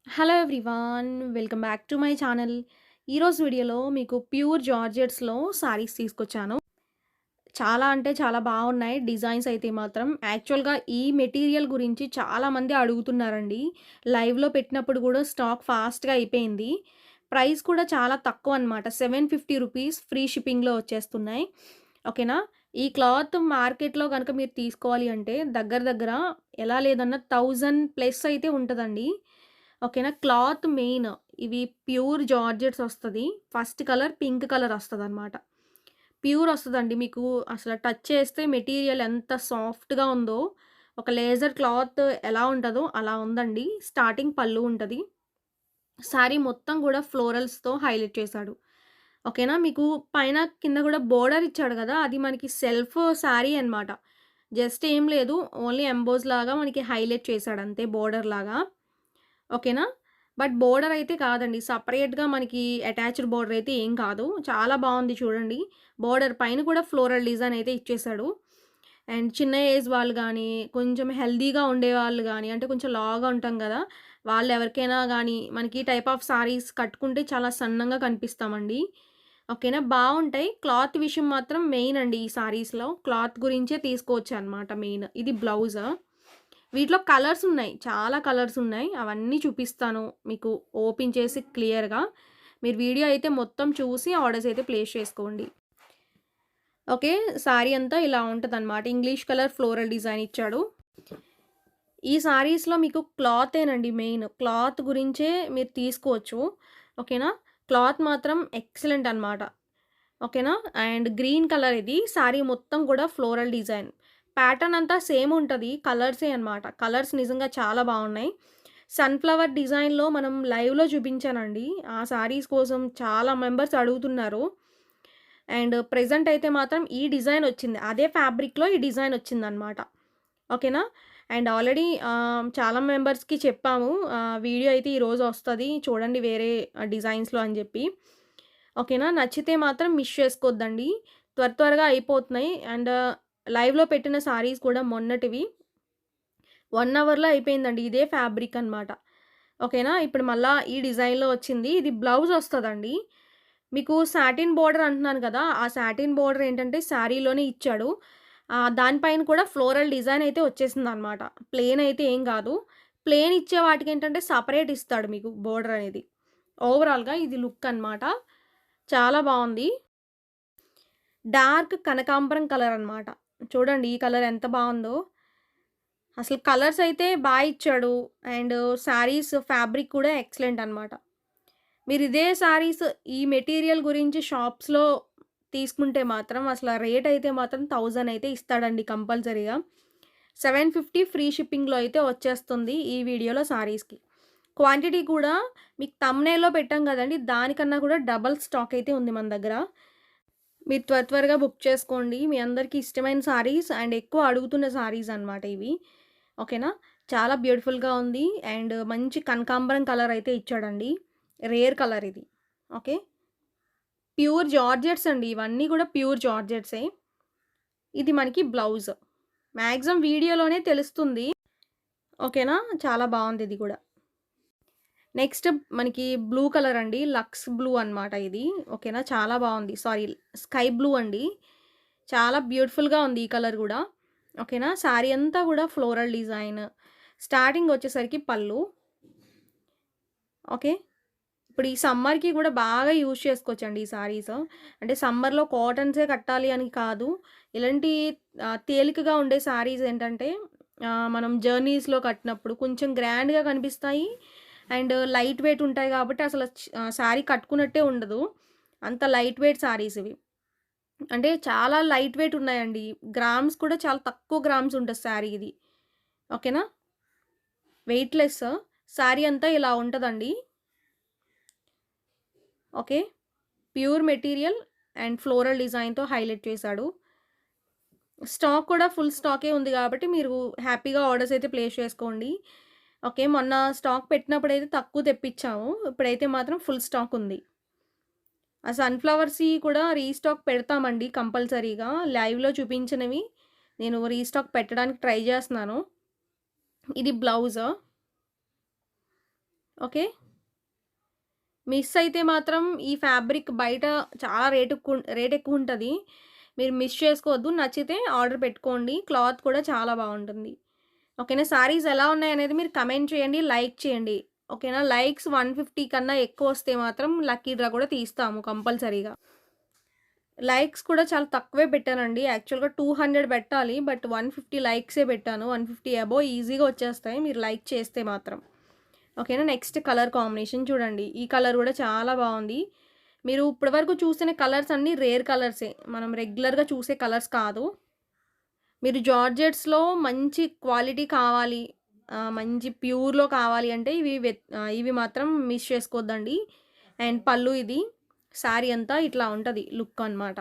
Hello everyone. Welcome back to my channel. ఈరోజు వీడియోలో మీకు ప్యూర్ జార్జెట్స్‌లో శారీస్ తీసుకొచ్చాను. చాలా అంటే చాలా బాగున్నాయి డిజైన్స్ అయితే మాత్రం. యాక్చువల్‌గా ఈ మెటీరియల్ గురించి చాలామంది అడుగుతున్నారండి. లైవ్‌లో పెట్టినప్పుడు కూడా స్టాక్ ఫాస్ట్‌గా అయిపోయింది. ప్రైస్ కూడా చాలా తక్కువనమాట. ₹750 ఫ్రీ షిప్పింగ్‌లో వచ్చేస్తున్నాయి. ఓకేనా. ఈ క్లాత్ మార్కెట్‌లో గనక మీరు తీసుకోవాలి అంటే దగ్గర దగ్గర ఎలా లేదన్నా 1000 ప్లస్ అయితే ఉంటదండి. ఓకేనా. క్లాత్ మెయిన్ ఇవి ప్యూర్ జార్జెట్స్ ఒస్తది. ఫస్ట్ కలర్ పింక్ కలర్ ఒస్తదనమాట. ప్యూర్ ఒస్తదండి. మీకు అసల టచ్ చేస్తే మెటీరియల్ ఎంత సాఫ్ట్‌గా ఉందో, ఒక లేజర్ క్లాత్ ఎలా ఉంటదో అలా ఉందండి. స్టార్టింగ్ పళ్ళు ఉంటది. శారీ మొత్తం గూడా ఫ్లోరల్స్‌తో హైలైట్ చేశాడు. ఓకేనా. మీకు పైన కింద గూడా బోర్డర్ ఇచ్చాడు గదా! అది మనకి సెల్ఫ్ శారీ అనమాట. జస్ట్ ఏం లేదు. ఓన్లీ ఎంబోస్ లాగా మనకి హైలైట్ చేశాడంతే బోర్డర్ లాగా. ఓకేనా. బట్ బోర్డర్ అయితే కాదండి. సెపరేట్‌గా మనకి అటాచ్డ్ బోర్డర్ అయితే ఏం కాదు. చాలా బావుంది చూడండి. బోర్డర్ పైన కూడా ఫ్లోరల్ డిజైన్ అయితే ఇచ్చేసాడు. అండ్ చిన్న ఏజ్ వాళ్ళు గానీ, కొంచెం హెల్తీగా ఉండేవాళ్ళు గానీ, అంటే కొంచెం లావుగా ఉంటాం గదా! వాళ్ళెవరికైనా గానీ, మనకి టైప్ ఆఫ్ సారీస్ కట్టుకుంటే చాలా సన్నంగా కనిపిస్తామండి. ఓకేనా. బావుంటాయి. క్లాత్ విషయం మాత్రం మెయిన్ అండి ఈ సారీస్‌లో. క్లాత్ గురించే తీసుకోవచ్చనమాట మెయిన్. ఇది బ్లౌజు. వీటిలో కలర్స్ ఉన్నాయి. చాలా కలర్స్ ఉన్నాయి. అవన్నీ చూపిస్తాను మీకు ఓపెన్ చేసి క్లియర్‌గా. మీరు వీడియో అయితే మొత్తం చూసి ఆర్డర్స్ అయితే ప్లేస్ చేసుకోండి. ఓకే. సారీ అంతా ఇలా ఉంటదనమాట. ఇంగ్లీష్ కలర్ ఫ్లోరల్ డిజైన్ ఇచ్చాడు. ఈ సారీస్‌లో మీకు క్లాతేనండి మెయిన్. క్లాత్ గురించే మీరు తీసుకోవచ్చు. ఓకేనా. క్లాత్ మాత్రం ఎక్సలెంట్ అనమాట. ఓకేనా. అండ్ గ్రీన్ కలర్ ఇది. సారీ మొత్తం కూడా ఫ్లోరల్ డిజైన్. ప్యాటర్న్ అంతా సేమ్ ఉంటది. కలర్సే అనమాట. కలర్స్ నిజంగా చాలా బావున్నాయి. సన్‌ఫ్లవర్ డిజైన్‌లో మనం లైవ్‌లో చూపించానండి. ఆ సారీస్ కోసం చాలా మెంబర్స్ అడుగుతున్నారు. అండ్ ప్రెజెంట్ అయితే మాత్రం ఈ డిజైన్ వచ్చింది. అదే ఫ్యాబ్రిక్‌లో ఈ డిజైన్ వచ్చిందనమాట. ఓకేనా. అండ్ ఆల్రెడీ చాలా మెంబర్స్‌కి చెప్పాము. వీడియో అయితే ఈరోజు వస్తది. చూడండి వేరే డిజైన్స్‌లో అని జెప్పి. ఓకేనా. నచ్చితే మాత్రం మిస్ చేసుకోవద్దండి. త్వరగా అయిపోతున్నాయి. అండ్ లైవ్‌లో పెట్టిన సారీస్ కూడా మొన్నటివి 1 అవర్‌లో అయిపోయిందండి. ఇదే ఫ్యాబ్రిక్ అనమాట. ఓకేనా. ఇప్పుడు మళ్ళా ఈ డిజైన్‌లో వచ్చింది. ఇది బ్లౌజ్ వస్తదండి. మీకు సాటిన్ బోర్డర్ అంటున్నాను కదా! ఆ సాటిన్ బోర్డర్ ఏంటంటే శారీలోనే ఇచ్చాడు. దానిపైన కూడా ఫ్లోరల్ డిజైన్ అయితే వచ్చేసిందనమాట. ప్లెయిన్ అయితే ఏం గాదు. ప్లెయిన్ ఇచ్చే వాటికేంటంటే సెపరేట్ ఇస్తాడు మీకు బోర్డర్ అనేది. ఓవరాల్‌గా ఇది లుక్ అనమాట. చాలా బావుంది. డార్క్ కనకాంబరం కలర్ అనమాట. చూడండి ఈ కలర్ ఎంత బావుందో. అసలు కలర్స్ అయితే ఇచ్చాడు. అండ్ శారీస్ ఫ్యాబ్రిక్ కూడా ఎక్సలెంట్ అనమాట. మీరు ఇదే శారీస్ ఈ మెటీరియల్ గురించి షాప్స్‌లో తీసుకుంటే మాత్రం అసల రేట్ అయితే మాత్రం 1000 అయితే ఇస్తాడండి కంపల్సరీగా. 750 ఫ్రీ షిప్పింగ్‌లో అయితే వచ్చేస్తుంది ఈ వీడియోలో శారీస్‌కి. క్వాంటిటీ కూడా మీకు థంబ్‌నెయిల్‌లో పెట్టాం గదండీ! దానికన్నా కూడా డబుల్ స్టాక్ అయితే ఉంది మన దగ్గర. మీరు త్వరగా బుక్ చేసుకోండి. మీ అందరికీ ఇష్టమైన సారీస్ అండ్ ఎక్కువ అడుగుతున్న సారీస్ అనమాట ఇవి. ఓకేనా. చాలా బ్యూటిఫుల్‌గా ఉంది. అండ్ మంచి కనకాంబరం కలర్ అయితే ఇచ్చాడండి. రేర్ కలర్ ఇది. ఓకే. ప్యూర్ జార్జెట్స్ అండి. ఇవన్నీ కూడా ప్యూర్ జార్జెట్సే. ఇది మనకి బ్లౌజ్. మాక్సిమం వీడియోలోనే తెలుస్తుంది. ఓకేనా. చాలా బావుంది ఇది గూడా. నెక్స్ట్ మనకి బ్లూ కలర్ అండి. లక్స్ బ్లూ అనమాట ఇది. ఓకేనా. చాలా బావుంది. సారీ స్కై బ్లూ అండి. చాలా బ్యూటిఫుల్‌గా ఉంది ఈ కలర్ గూడా. ఓకేనా. శారీ అంతా గూడా ఫ్లోరల్ డిజైన్. స్టార్టింగ్ వచ్చేసరికి పళ్ళు. ఓకే. ఇప్పుడు ఈ సమ్మర్‌కి గూడా బాగా యూజ్ చేసుకోవచ్చండి ఈ సారీస్. అంటే సమ్మర్‌లో కాటన్సే కట్టాలి అని కాదు. ఇలాంటి తేలికగా ఉండే సారీస్ ఏంటంటే మనం జర్నీస్‌లో కట్టినప్పుడు కొంచెం గ్రాండ్‌గా కనిపిస్తాయి. అండ్ లైట్ వెయిట్ ఉంటాయి కాబట్టి అసలు సారీ కట్టుకున్నట్టే ఉండదు. అంత లైట్ వెయిట్ సారీస్ ఇవి. అంటే చాలా లైట్ వెయిట్ ఉన్నాయండి. గ్రామ్స్ కూడా చాలా తక్కువ గ్రామ్స్ ఉంటది సారీ ఇది. ఓకేనా. వెయిట్‌లెస్. సారీ అంతా ఇలా ఉంటదండి. Okay. Pure material and floral డిజైన్‌తో హైలైట్ చేశాడు. స్టాక్ కూడా ఫుల్ స్టాకే ఉంది గాబట్టి మీరు హ్యాపీగా ఆర్డర్స్ అయితే ప్లేస్ చేసుకోండి. ఓకే. మొన్న స్టాక్ పెట్టినప్పుడైతే తక్కువ తెప్పిచ్చాము. ఇప్పుడైతే మాత్రం ఫుల్ స్టాక్ ఉంది. ఆ సన్‌ఫ్లవర్స్‌యి కూడా రీస్టాక్ పెడతామండి కంపల్సరీగా. లైవ్‌లో చూపించినవి నేను రీస్టాక్ పెట్టడానికి ట్రై జేస్తున్నాను. ఇది బ్లౌజు. ఓకే. మిస్ అయితే మాత్రం ఈ ఫ్యాబ్రిక్ బయట చాలా రేట్ ఎక్కువుంటది. మీరు మిస్ చేసుకోవద్దు. నచ్చితే ఆర్డర్ పెట్టుకోండి. క్లాత్ కూడా చాలా బావుంటుంది. ఓకేనా? శారీస్ ఎలా ఉన్నాయనేది మీరు కమెంట్ చేయండి. లైక్ చేయండి. ఓకేనా? లైక్స్ 150 కన్నా ఎక్కువొస్తే మాత్రం లక్కీ డ్రా కూడా తీస్తాము కంపల్సరీగా. లైక్స్ కూడా చాలా తక్కువే పెట్టానండి. యాక్చువల్‌గా 200 పెట్టాలి. బట్ 150 లైక్సే పెట్టాను. 150 అబోవ్ ఈజీగా వచ్చేస్తాయి మీరు లైక్ చేస్తే మాత్రం. ఓకేనా? నెక్స్ట్ కలర్ కాంబినేషన్ చూడండి. ఈ కలర్ గూడా చాలా బావుంది. మీరు ఇప్పటి వరకు చూసిన కలర్స్ అన్నీ రేర్ కలర్సే. మనం రెగ్యులర్‌గా చూసే కలర్స్ కాదు. మీరు జార్జెట్స్‌లో మంచి క్వాలిటీ కావాలి, మంచి ప్యూర్‌లో కావాలి అంటే ఇవి మాత్రం మిస్ చేసుకోవద్దండి. అండ్ పళ్ళు ఇది. శారీ అంతా ఇట్లా ఉంటది లుక్ అనమాట.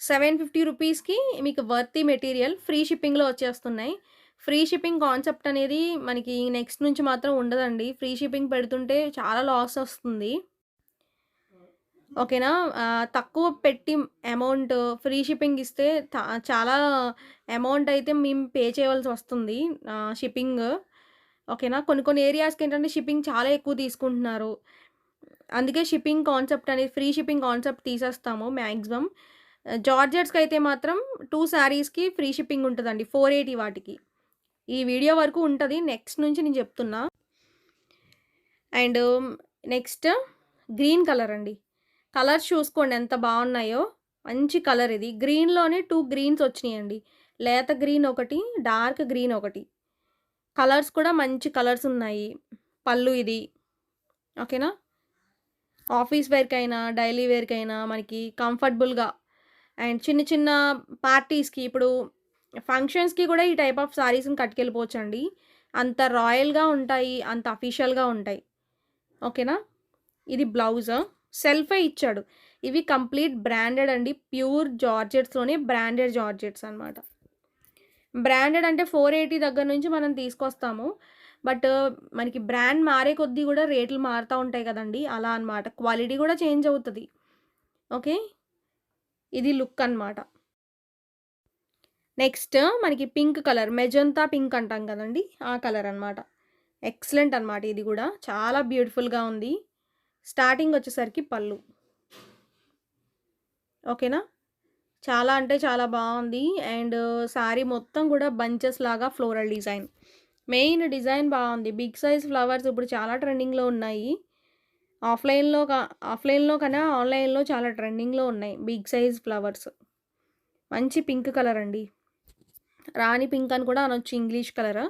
750 రూపీస్‌కి మీకు వర్తీ మెటీరియల్ ఫ్రీ షిప్పింగ్‌లో వచ్చేస్తున్నాయి. ఫ్రీ షిప్పింగ్ కాన్సెప్ట్ అనేది మనకి నెక్స్ట్ నుంచి మాత్రం ఉండదండి. ఫ్రీ షిప్పింగ్ పెడుతుంటే చాలా లాస్ ఒస్తుంది. ఓకేనా? తక్కువ పెట్టి అమౌంట్ ఫ్రీ షిప్పింగ్ ఇస్తే చాలా అమౌంట్ అయితే మేము పే చేయవలసొస్తుంది షిప్పింగ్. ఓకేనా? కొన్ని కొన్ని ఏరియాస్‌కేంటంటే షిప్పింగ్ చాలా ఎక్కువ తీసుకుంటున్నారు. అందుకే షిప్పింగ్ కాన్సెప్ట్ అనేది ఫ్రీ షిప్పింగ్ కాన్సెప్ట్ తీసేస్తాము మాక్సిమం. జార్జెట్స్‌కైతే మాత్రం 2 శారీస్‌కి ఫ్రీ షిప్పింగ్ ఉంటదండి. 480 వాటికి. ఈ వీడియో వరకు ఉంటది. నెక్స్ట్ నుంచి నేను చెప్తున్నా. అండ్ నెక్స్ట్ గ్రీన్ కలర్ అండి. కలర్స్ చూసుకోండి ఎంత బావున్నాయో. మంచి కలర్ ఇది. గ్రీన్‌లోనే 2 గ్రీన్స్ వచ్చినియండి. లేత గ్రీన్ ఒకటి, డార్క్ గ్రీన్ ఒకటి. కలర్స్ కూడా మంచి కలర్స్ ఉన్నాయి. పళ్ళు ఇది. ఓకేనా? ఆఫీస్ వేర్‌కైనా, డైలీ వేర్‌కైనా మనకి కంఫర్టబుల్‌గా అండ్ చిన్న చిన్న పార్టీస్‌కి ఇప్పుడు ఫంక్షన్స్‌కి కూడా ఈ టైప్ ఆఫ్ శారీస్‌ని కట్టుకెళ్ళిపోవచ్చండి. అంత రాయల్‌గా ఉంటాయి. అంత అఫీషియల్‌గా ఉంటాయి. ఓకేనా? ఇది బ్లౌజ్. సెల్ఫే ఇచ్చాడు. ఇవి కంప్లీట్ బ్రాండెడ్ అండి. ప్యూర్ జార్జెట్స్‌లోనే బ్రాండెడ్ జార్జెట్స్ అనమాట. బ్రాండెడ్ అంటే 480 దగ్గర నుంచి మనం తీసుకొస్తాము. బట్ మనకి బ్రాండ్ మారే కొద్దీ గూడా రేట్లు మారుతా ఉంటాయి కదండీ! అలా అనమాట. క్వాలిటీ గూడా చేంజ్ అవుతది. ఓకే. ఇది లుక్ అనమాట. నెక్స్ట్ మనకి పింక్ కలర్ మెజంతా పింక్ అంటాం కదండీ! ఆ కలర్ అనమాట. ఎక్సలెంట్ అనమాట ఇది గూడా. చాలా బ్యూటిఫుల్‌గా ఉంది. స్టార్టింగ్ వచ్చేసరికి పళ్ళు. ఓకేనా? చాలా అంటే చాలా బావుంది. అండ్ శారీ మొత్తం గూడా బంచెస్ లాగా ఫ్లోరల్ డిజైన్. మెయిన్ డిజైన్ బావుంది. బిగ్ సైజ్ ఫ్లవర్స్ ఇప్పుడు చాలా ట్రెండింగ్‌లో ఉన్నాయి. ఆఫ్‌లైన్‌లో క ఆఫ్‌లైన్‌లో కన్నా ఆన్‌లైన్‌లో చాలా ట్రెండింగ్‌లో ఉన్నాయి బిగ్ సైజ్ ఫ్లవర్స్. మంచి పింక్ కలర్ అండి. రాణి పింక్ అని కూడా అనొచ్చు ఇంగ్లీష్ కలర్.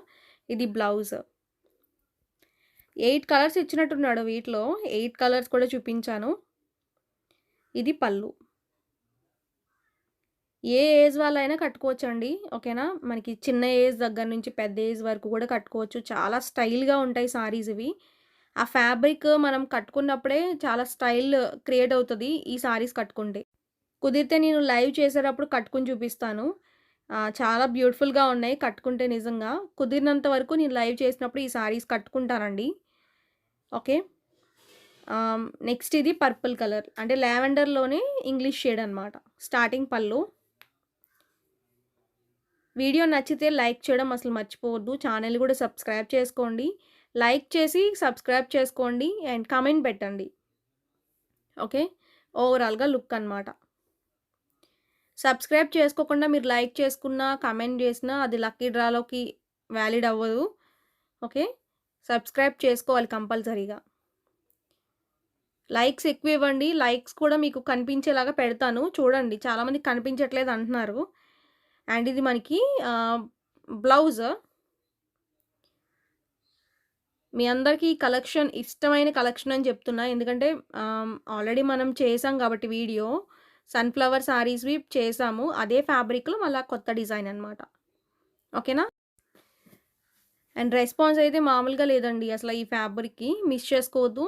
ఇది బ్లౌజ్. 8 కలర్స్ ఇచ్చినట్టున్నాడు వీటిలో. 8 కలర్స్ కూడా చూపించాను. ఇది పళ్ళు. ఏ ఏజ్ వాళ్ళైనా కట్టుకోవచ్చండి. ఓకేనా? మనకి చిన్న ఏజ్ దగ్గర నుంచి పెద్ద ఏజ్ వరకు కూడా కట్టుకోవచ్చు. చాలా స్టైల్‌గా ఉంటాయి సారీస్ ఇవి. ఆ ఫ్యాబ్రిక్ మనం కట్టుకున్నప్పుడే చాలా స్టైల్ క్రియేట్ అవుతది ఈ సారీస్ కట్టుకుంటే. కుదిరితే నేను లైవ్ చేసేటప్పుడు కట్టుకొని చూపిస్తాను. చాలా బ్యూటిఫుల్‌గా ఉన్నాయి కట్టుకుంటే నిజంగా. కుదిరినంత వరకు నేను లైవ్ చేసినప్పుడు ఈ సారీస్ కట్టుకుంటానండి. ఓకే. నెక్స్ట్ ఇది పర్పుల్ కలర్. అంటే లావెండర్‌లోనే ఇంగ్లీష్ షేడ్ అనమాట. స్టార్టింగ్ పళ్ళు. వీడియో నచ్చితే లైక్ చేయడం అసలు మర్చిపోవద్దు. ఛానెల్ కూడా సబ్స్క్రైబ్ చేసుకోండి. లైక్ చేసి సబ్స్క్రైబ్ చేసుకోండి అండ్ కామెంట్ పెట్టండి. ఓకే. ఓవరాల్‌గా లుక్ అనమాట. సబ్స్క్రైబ్ చేసుకోకుండా మీరు లైక్ చేసుకున్నా, కామెంట్ చేసినా అది లక్కీ డ్రాలోకి వాలిడ్ అవ్వదు. ఓకే. సబ్స్క్రైబ్ చేసుకోవాలి కంపల్సరీగా. లైక్స్ ఎక్కువ ఇవ్వండి. లైక్స్ కూడా మీకు కనిపించేలాగా పెడతాను. చూడండి చాలామందికి కనిపించట్లేదు అంటున్నారు. అండ్ ఇది మనకి బ్లౌజ్. మీ అందరికీ ఈ కలెక్షన్ ఇష్టమైన కలెక్షన్ అని చెప్తున్నా. ఎందుకంటే ఆల్రెడీ మనం చేసాం కాబట్టి వీడియో. సన్‌ఫ్లవర్ శారీస్‌వి చేసాము. అదే ఫ్యాబ్రిక్‌లో మళ్ళా కొత్త డిజైన్ అనమాట. ఓకేనా? అండ్ రెస్పాన్స్ అయితే మామూలుగా లేదండి. అసల ఈ ఫ్యాబ్రిక్‌కి మిస్ చేసుకోవద్దు.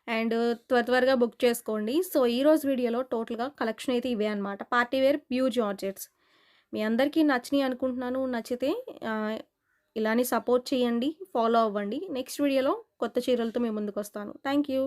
అండ్ త్వరగా బుక్ చేసుకోండి. సో, ఈరోజు వీడియోలో టోటల్‌గా కలెక్షన్ అయితే ఇవే అనమాట. Party wear pure georgettes. మీ అందరికీ నచ్చినియి అనుకుంటున్నాను. నచ్చితే ఆహ్, ఇలానే సపోర్ట్ చేయండి. ఫాలో అవ్వండి. నెక్స్ట్ వీడియోలో కొత్త చీరలతో మీ ముందుకొస్తాను. Thank you.